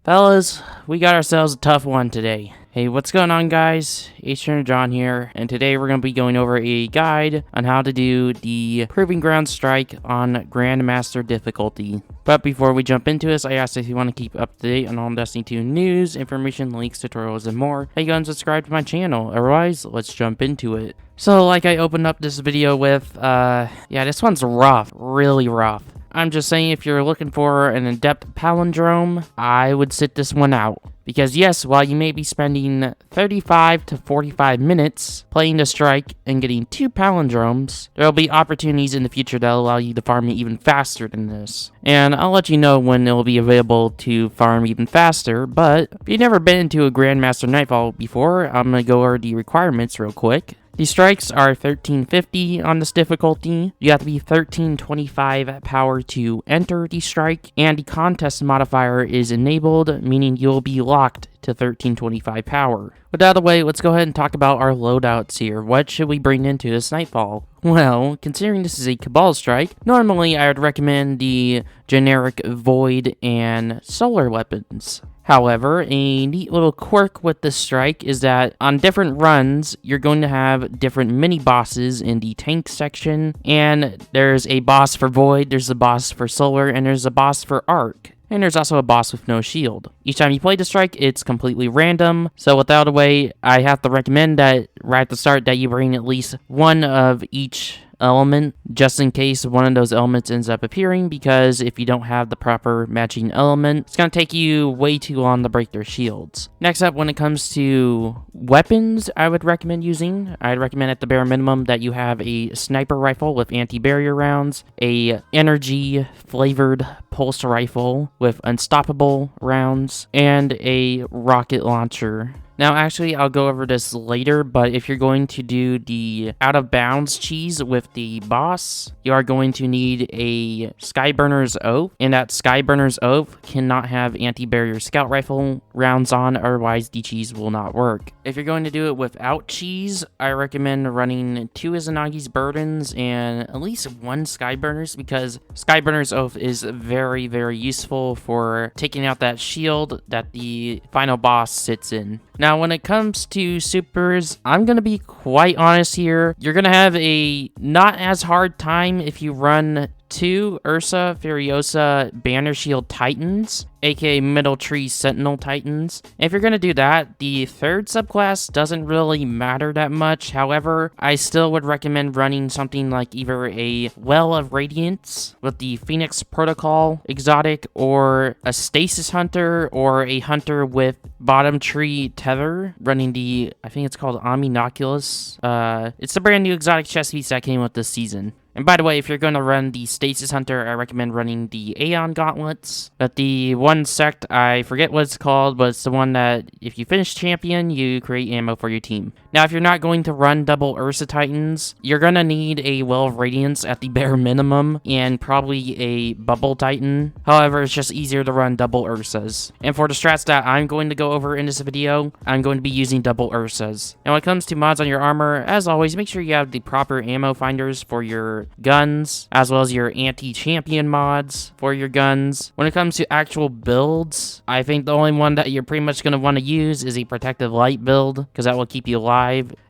Fellas, we got ourselves a tough one today. Hey, what's going on, guys? H-Turner John here, and today we're going to be going over a guide on how to do the Proving Ground Strike on Grandmaster difficulty. But before we jump into this, I ask if you want to keep up to date on all Destiny 2 news, information, links, tutorials, and more, that you go and subscribe to my channel. Otherwise, let's jump into it. So, like I opened up this video with, this one's rough, really rough. I'm just saying, if you're looking for an in-depth palindrome, I would sit this one out. Because yes, while you may be spending 35 to 45 minutes playing the strike and getting 2 palindromes, there will be opportunities in the future that will allow you to farm it even faster than this. And I'll let you know when it will be available to farm even faster, but if you've never been into a Grandmaster Nightfall before, I'm going to go over the requirements real quick. The strikes are 1350 on this difficulty. You have to be 1325 power to enter the strike, and the contest modifier is enabled, meaning you'll be locked to 1325 power. With that out of the way, let's go ahead and talk about our loadouts here. What should we bring into this Nightfall? Well, considering this is a Cabal strike, normally I would recommend the generic Void and Solar weapons. However, a neat little quirk with this strike is that on different runs, you're going to have different mini-bosses in the tank section, and there's a boss for Void, there's a boss for Solar, and there's a boss for Arc. And there's also a boss with no shield. Each time you play the strike, it's completely random, so without a way, I have to recommend that right at the start that you bring at least one of each element, just in case one of those elements ends up appearing, because if you don't have the proper matching element, it's going to take you way too long to break their shields. Next up, when it comes to weapons I'd recommend at the bare minimum that you have a sniper rifle with anti-barrier rounds, a energy flavored pulse rifle with unstoppable rounds, and a rocket launcher. Now, actually, I'll go over this later, but if you're going to do the out-of-bounds cheese with the boss, you are going to need a Skyburner's Oath, and that Skyburner's Oath cannot have anti-barrier scout rifle rounds on, otherwise the cheese will not work. If you're going to do it without cheese, I recommend running 2 Izanagi's Burdens and at least 1 Skyburner's, because Skyburner's Oath is very, very useful for taking out that shield that the final boss sits in. Now, when it comes to supers, I'm going to be quite honest here. You're going to have a not as hard time if you run 2 Ursa Furiosa Banner Shield Titans, aka Middle Tree Sentinel Titans. If you're going to do that, the 3rd subclass doesn't really matter that much. However, I still would recommend running something like either a Well of Radiance with the Phoenix Protocol exotic, or a Stasis Hunter, or a Hunter with Bottom Tree Tether, running the, I think it's called Omninoculus. It's the brand new exotic chest piece that came with this season. And by the way, if you're going to run the Stasis Hunter, I recommend running the Aeon Gauntlets. But the one sect, I forget what it's called, but it's the one that if you finish champion, you create ammo for your team. Now, if you're not going to run double Ursa Titans, you're going to need a Well of Radiance at the bare minimum, and probably a Bubble Titan. However, it's just easier to run double Ursas. And for the strats that I'm going to go over in this video, I'm going to be using double Ursas. Now, when it comes to mods on your armor, as always, make sure you have the proper ammo finders for your guns, as well as your anti-champion mods for your guns. When it comes to actual builds, I think the only one that you're pretty much going to want to use is a Protective Light build, because that will keep you alive.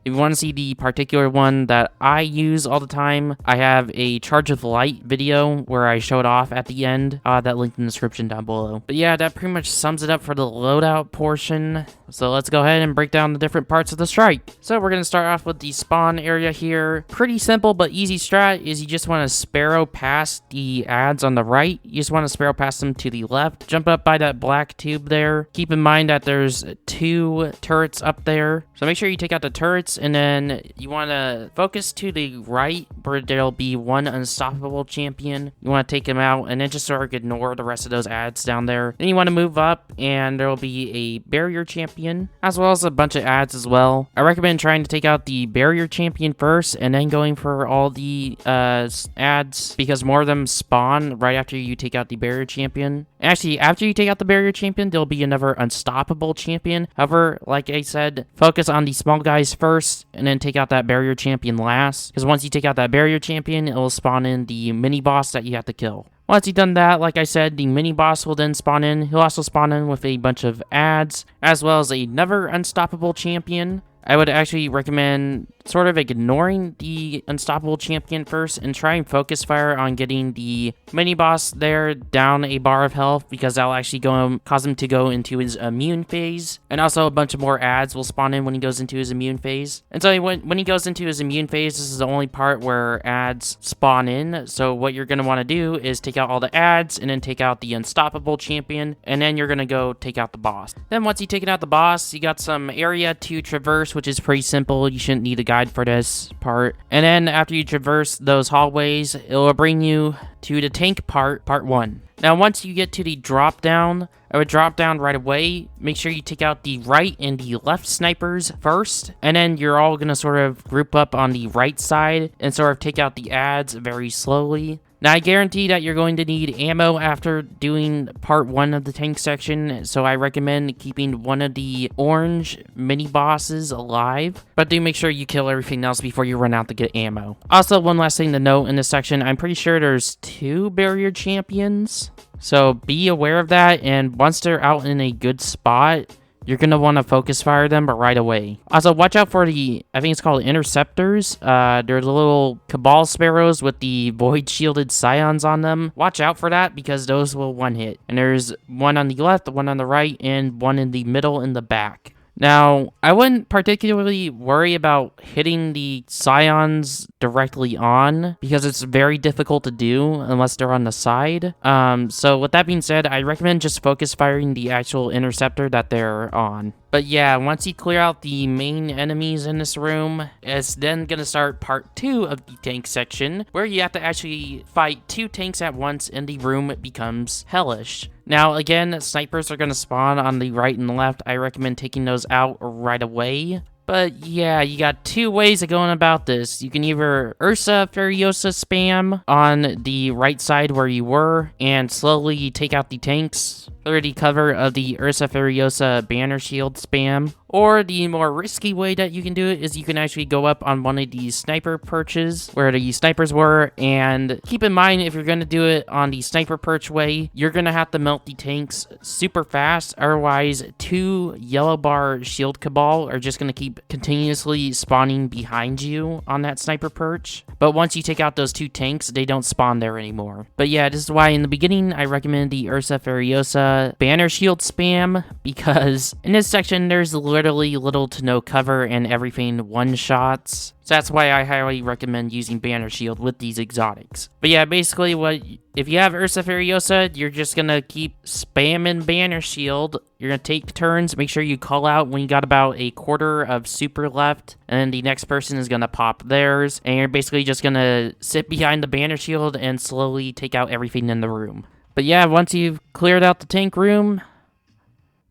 If you want to see the particular one that I use all the time, I have a Charge of Light video where I show it off at the end. That linked in the description down below. But yeah, that pretty much sums it up for the loadout portion. So let's go ahead and break down the different parts of the strike. So we're going to start off with the spawn area here. Pretty simple but easy strat is you just want to sparrow past the ads on the right. You just want to sparrow past them to the left. Jump up by that black tube there. Keep in mind that there's 2 turrets up there. So make sure you take out the turrets, and then you want to focus to the right where there'll be 1 unstoppable champion. You want to take him out and then just sort of ignore the rest of those ads down there. Then you want to move up and there will be a barrier champion as well as a bunch of ads as well. I recommend trying to take out the barrier champion first and then going for all the ads, because more of them spawn right after you take out the barrier champion. Actually, after you take out the barrier champion, there'll be another unstoppable champion. However, like I said, focus on the small guys first and then take out that barrier champion last, because once you take out that barrier champion, it will spawn in the mini boss that you have to kill. Once you've done that, like I said, the mini boss will then spawn in. He'll also spawn in with a bunch of ads, as well as another unstoppable champion. I would actually recommend sort of ignoring the unstoppable champion first and try and focus fire on getting the mini boss there down a bar of health, because that'll actually cause him to go into his immune phase. And also a bunch of more ads will spawn in when he goes into his immune phase. And so when he goes into his immune phase, this is the only part where ads spawn in. So what you're going to want to do is take out all the ads and then take out the unstoppable champion, and then you're going to go take out the boss. Then once you've taken out the boss, you got some area to traverse, which is pretty simple. You shouldn't need a guide for this part. And then after you traverse those hallways, it will bring you to the tank part 1. Now once you get to the drop down, I would drop down right away. Make sure you take out the right and the left snipers first, and then you're all gonna sort of group up on the right side and sort of take out the ads very slowly. Now, I guarantee that you're going to need ammo after doing part 1 of the tank section, so I recommend keeping one of the orange mini bosses alive, but do make sure you kill everything else before you run out to get ammo. Also, one last thing to note in this section, I'm pretty sure there's 2 barrier champions, so be aware of that, and once they're out in a good spot, you're going to want to focus fire them, but right away. Also, watch out for the, I think it's called interceptors. They're the little Cabal Sparrows with the void shielded scions on them. Watch out for that, because those will one hit. And there's one on the left, one on the right, and one in the middle in the back. Now, I wouldn't particularly worry about hitting the scions directly on, because it's very difficult to do unless they're on the side. So with that being said, I recommend just focus firing the actual interceptor that they're on. But yeah, once you clear out the main enemies in this room, it's then gonna start part 2 of the tank section, where you have to actually fight 2 tanks at once and the room becomes hellish. Now again, snipers are gonna spawn on the right and left. I recommend taking those out right away. But yeah, you got 2 ways of going about this. You can either Ursa Furiosa spam on the right side where you were and slowly take out the tanks under the cover of the Ursa Furiosa banner shield spam. Or the more risky way that you can do it is you can actually go up on one of these sniper perches where the snipers were, and keep in mind, if you're going to do it on the sniper perch way, you're going to have to melt the tanks super fast, otherwise 2 yellow bar shield cabal are just going to keep continuously spawning behind you on that sniper perch. But once you take out those 2 tanks, they don't spawn there anymore. But yeah, this is why in the beginning I recommend the Ursa Furiosa banner shield spam, because in this section there's literally little to no cover and everything one-shots. So that's why I highly recommend using Banner Shield with these exotics. But yeah, basically if you have Ursa Furiosa, you're just gonna keep spamming Banner Shield. You're gonna take turns, make sure you call out when you got about a quarter of super left, and then the next person is gonna pop theirs, and you're basically just gonna sit behind the Banner Shield and slowly take out everything in the room. But yeah, once you've cleared out the tank room,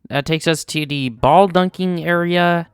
that takes us to the ball dunking area.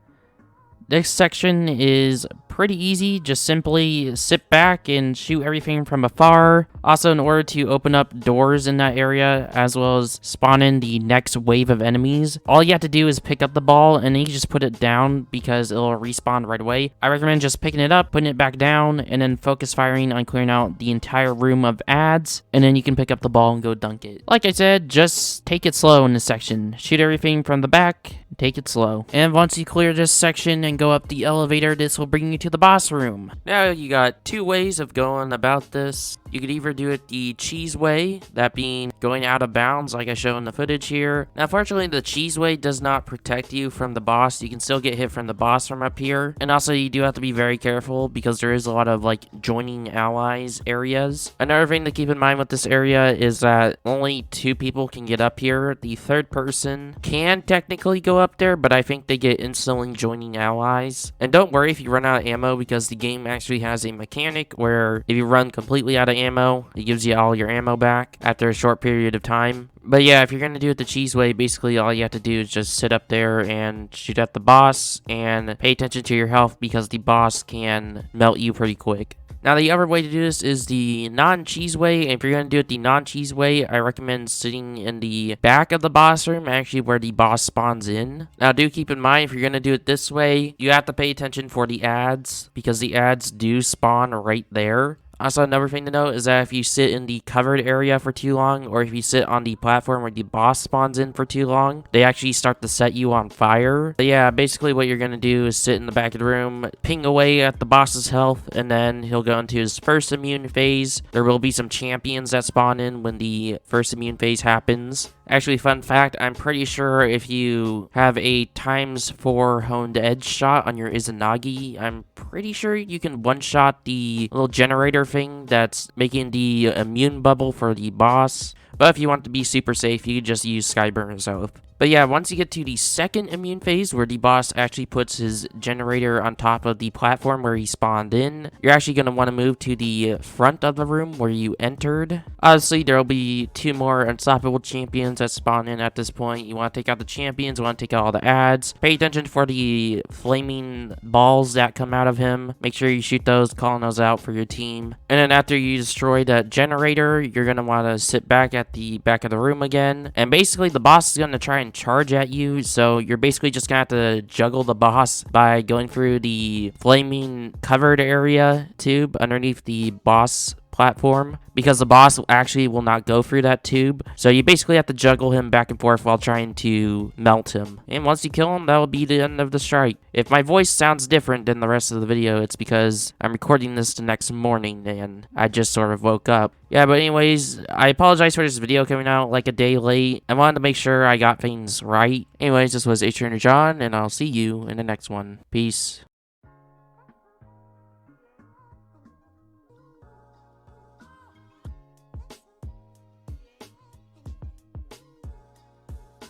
This section is pretty easy. Just simply sit back and shoot everything from afar. Also, in order to open up doors in that area, as well as spawn in the next wave of enemies, all you have to do is pick up the ball, and then you can just put it down because it'll respawn right away. I recommend just picking it up, putting it back down, and then focus firing on clearing out the entire room of ads, and then you can pick up the ball and go dunk it. Like I said, just take it slow in this section. Shoot everything from the back, take it slow. And once you clear this section and go up the elevator, this will bring you to the boss room. Now you got 2 ways of going about this. You could either do it the cheese way, that being going out of bounds like I show in the footage here. Now, unfortunately, the cheese way does not protect you from the boss. You can still get hit from the boss from up here. And also, you do have to be very careful because there is a lot of like joining allies areas. Another thing to keep in mind with this area is that only 2 people can get up here. The 3rd person can technically go up there, but I think they get instantly joining allies. And don't worry if you run out of ammo, because the game actually has a mechanic where if you run completely out of ammo, it gives you all your ammo back after a short period of time. But yeah, if you're going to do it the cheese way, basically all you have to do is just sit up there and shoot at the boss and pay attention to your health, because the boss can melt you pretty quick. Now, the other way to do this is the non-cheese way. And if you're going to do it the non-cheese way, I recommend sitting in the back of the boss room, actually where the boss spawns in. Now, do keep in mind, if you're going to do it this way, you have to pay attention for the ads, because the ads do spawn right there. Also, another thing to note is that if you sit in the covered area for too long, or if you sit on the platform where the boss spawns in for too long, they actually start to set you on fire. But yeah, basically what you're going to do is sit in the back of the room, ping away at the boss's health, and then he'll go into his first immune phase. There will be some champions that spawn in when the first immune phase happens. Actually, fun fact, I'm pretty sure if you have a ×4 honed edge shot on your Izanagi, I'm pretty sure you can one-shot the little generator thing that's making the immune bubble for the boss. But if you want to be super safe, you can just use Skyburn himself. But yeah, once you get to the second immune phase, where the boss actually puts his generator on top of the platform where he spawned in, you're actually going to want to move to the front of the room where you entered. Obviously, there will be 2 more unstoppable champions that spawn in at this point. You want to take out the champions, you want to take out all the ads. Pay attention for the flaming balls that come out of him. Make sure you shoot those, calling those out for your team. And then after you destroy that generator, you're going to want to sit back at the back of the room again. And basically, the boss is going to try and charge at you, so you're basically just gonna have to juggle the boss by going through the flaming covered area tube underneath the boss platform, because the boss actually will not go through that tube. So you basically have to juggle him back and forth while trying to melt him. And once you kill him, that will be the end of the strike. If my voice sounds different than the rest of the video, it's because I'm recording this the next morning and I just sort of woke up. Yeah, but anyways, I apologize for this video coming out like a day late. I wanted to make sure I got things right. Anyways, this was John, and I'll see you in the next one. Peace.